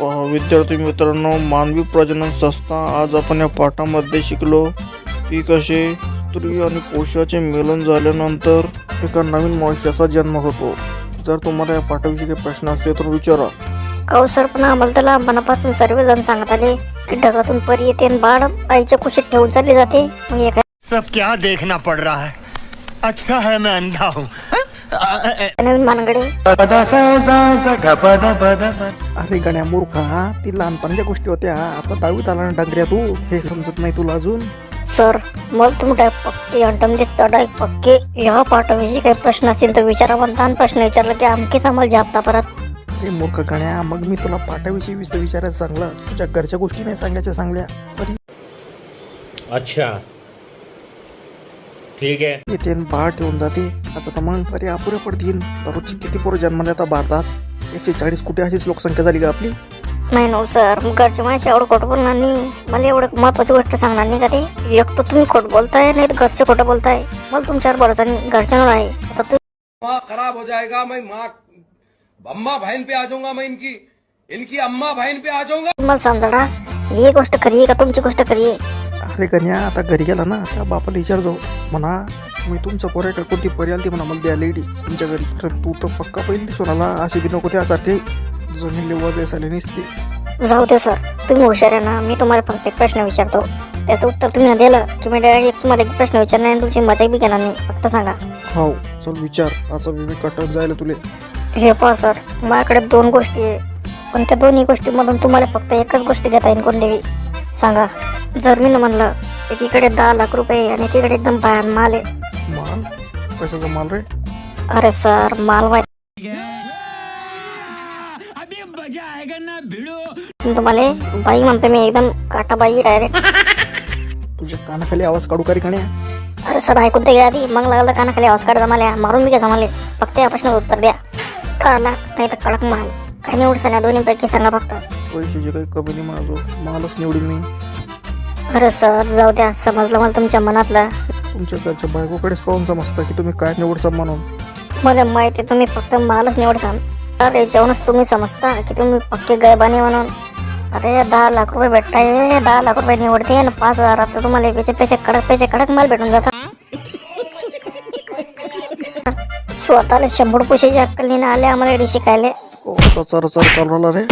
पहा विद्यार्थी मित्रांनो, मानवी प्रजनन संस्था. आज आपण या पाठामध्ये शिकलो की कसे स्त्री आणि पुरुषाचे मिलन झाल्यानंतर एका नवीन मनुष्याचा जन्म होतो. जर तुम्हाला या पाठाविषयी काही प्रश्न असले तर विचारा. काऊ सर, पण आम्हाला तर लहानपणापासून सर्वजण सांगत आले की ढगातून परी येते आणि बाळ आईच्या कुशीत ठेवून चालली जाते. मग हे सब क्या देखना पड़ रहा है. अच्छा है मैं अंधा हूँ. नवीन मानगडे. अरे गण्या मूर्खा, ती लहानपणाच्या गोष्टी होत्या. आता 10वीत आला ना डांगऱ्या तू. हे समजत नाही तुला अजून. सर, मला तुम्ही डाय पक्के अंटम दिसता डाय पक्के. ह्या पाठाविषयी काही प्रश्न असतील तर विचारा. म्हणता प्रश्न विचारला की आमकेच आम्हाला जापता परत. अरे मूर्ख गण्या, मग मी तुला पाठाविषयी विचारायला सांगलं. तुझ्या घरच्या गोष्टी नाही सांगायच्या चांगल्या. तरी अच्छा ठीक आहे. येते आणि बाळ ठेवून जाते असं तर मग अरे अपुऱ्या पडतील. दररोजची किती पोरं जन्माला आता भारतात? 140 कोटी अशीच लोकसंख्या झाली का आपली? नाही नो सर, मग घरच्या माणसं एवढं खोटं बोलणार नाही. मला एवढं महत्वाची गोष्ट सांगणार नाही का ते. एक तर तुम्ही खोटं बोलताय, नाही तर घरचे खोटं बोलताय. मला तुमच्यावर भरोसा नहीं, घरच्यांवर आहे. आता माँ खराब हो जाएगा. मैं माँ अम्मा बहन पे आ जाऊंगा. मैं इनकी अम्मा बहन पे आ जाऊंगा. तुम्हाला समजा ही गोष्ट खरी आहे का तुमची गोष्ट खरी आहे? अरे कन्या, आता घरी गेला ना त्या बापाला विचार जाऊ म्हणा, मी तुमचा पोराकडे कोणती पर्याल ती म्हणा मला द्या लेडी तुमच्या घरी. अरे तू तर पक्का पहिली सोनाला अशी बी नको त्यासारखे जमीन लिवा बेसाले नसते. जाऊ दे सर, तुम्ही हुशार आहे ना. मी तुम्हाला फक्त एक प्रश्न विचारतो, त्याचं उत्तर तुम्ही ना दिलं की मी डायरेक्ट तुम्हाला एक प्रश्न विचारणार आणि तुमची मजा बी घेणार नाही. फक्त सांगा. हो चल विचार. असं मी कटवून जायला तुले. हे पहा सर, माझ्याकडे 2 गोष्टी आहे, पण त्या दोन्ही गोष्टीमधून तुम्हाला फक्त एकच गोष्ट देता येईल. कोणती सांगा. जर मी म्हणलं एकीकडे 10 लाख रुपये आणि तिकडे एकदम भयान माल आहे. माल? कशाचा माल रे? अरे सर, माल वाय तुम्हाला बाई म्हणतो मी, एकदम काटा बाई डायरेक्ट. तुझ्या कानाखाली आवाज काढू का रे कण्या? अरे सर, ऐकून ते घ्या आधी, मग लागलं कानाखाली आवाज काढा. मला मारून बी घ्या मला. फक्त या प्रश्नाचं उत्तर द्या. काला नाही तर कडक माल. काही निवड सांगा, दोन्हीपैकी सांगा फक्त. पैशाची काही कमी नाही माझं, मालच निवडीन मी. अरे सर जाऊ द्या, समजलं मला तुमच्या मनातलं. तुमच्या घरच्या बायकोकडेच पाहून समजतं की तुम्ही काय निवडसा म्हणून. मला माहिती आहे तुम्ही फक्त मालच निवडसान. तर याच्यावरूनच तुम्ही समजता की तुम्ही पक्के गैबानी म्हणून. अरे 10 लाख रुपये भेटताय, 10 लाख रुपये निवडते आणि 5,000 तुम्हाला पेचे कडक माल भेटून जातात. स्वतःला 100 पैशाची अक्कल नाही आले आम्हाला शिकायला. चालू रे.